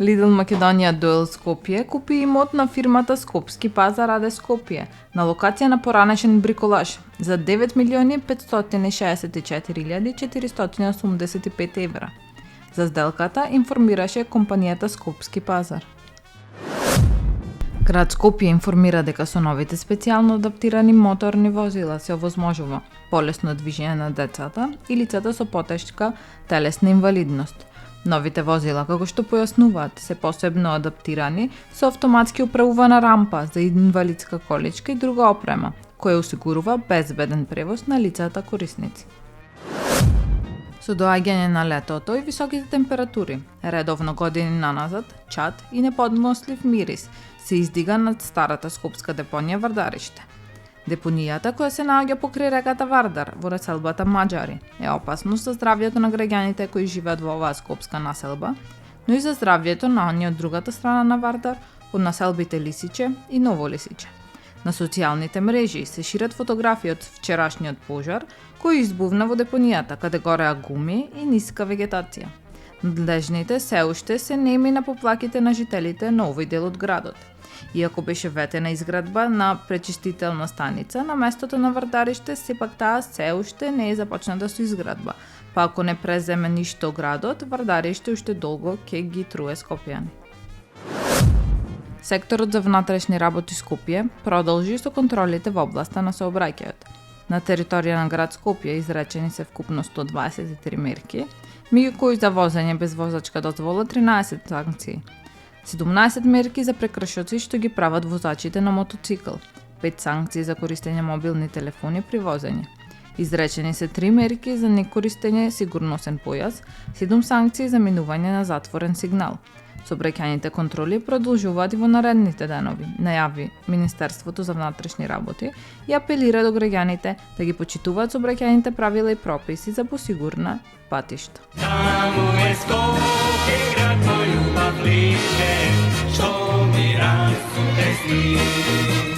Lidl Македонија Дуел Скопје купи имот на фирмата Скопски пазар АД Скопје на локација на поранешен бриколаж за 9.564.485 евра. За сделката информираше компанијата Скопски пазар. Град Скопје информира дека со новите специјално адаптирани моторни возила се овозможува полесно движење на децата и лицата со потешка телесна инвалидност. Новите возила, како што појаснуваат, се посебно адаптирани со автоматски управувана рампа за инвалидска количка и друга опрема, која осигурува безбеден превоз на лицата корисници. Со доаѓање на летото и високите температури, редовно години наназад, чад и неподнослив мирис се издига над старата скопска депонија Вардариште. Депонијата, која се наоѓа покрај реката Вардар во населбата Маџари, е опасност за здравјето на граѓаните кои живеат во оваа скопска населба, но и за здравјето на оние од другата страна на Вардар, од населбите Лисиче и Ново Лисиче. На социјалните мрежи се шират фотографии од вчерашниот пожар кој избувна во депонијата, каде гореа гуми и ниска вегетација. Надлежните се уште се неми на поплаките на жителите на овој дел од градот. Иако беше ветена изградба на пречистителна станица, на местото на Вардариште сепак таа се уште не е започната со изградба, па ако не преземе ништо градот, Вардариште уште долго ќе ги труе скопјани. Секторот за внатрешни работи Скопје продолжи со контролите во областа на сообраќајот. На територија на град Скопје изречени се вкупно 123 мерки, меѓу кои за возење без возачка дозвола 13 санкции. 17 мерки за прекршоци што ги прават возачите на мотоцикл, 5 санкции за користење мобилни телефони при возење. Изречени се 3 мерки за некористење сигурносен појас, 7 санкции за минување на затворен сигнал. Сообраќајните контроли продолжуваат и во наредните денови, најави Министерството за внатрешни работи и апелира до граѓаните да ги почитуваат сообраќајните правила и прописи за посигурна патишта. Таму е Скопје, град мој убав лише, што ми расте сни.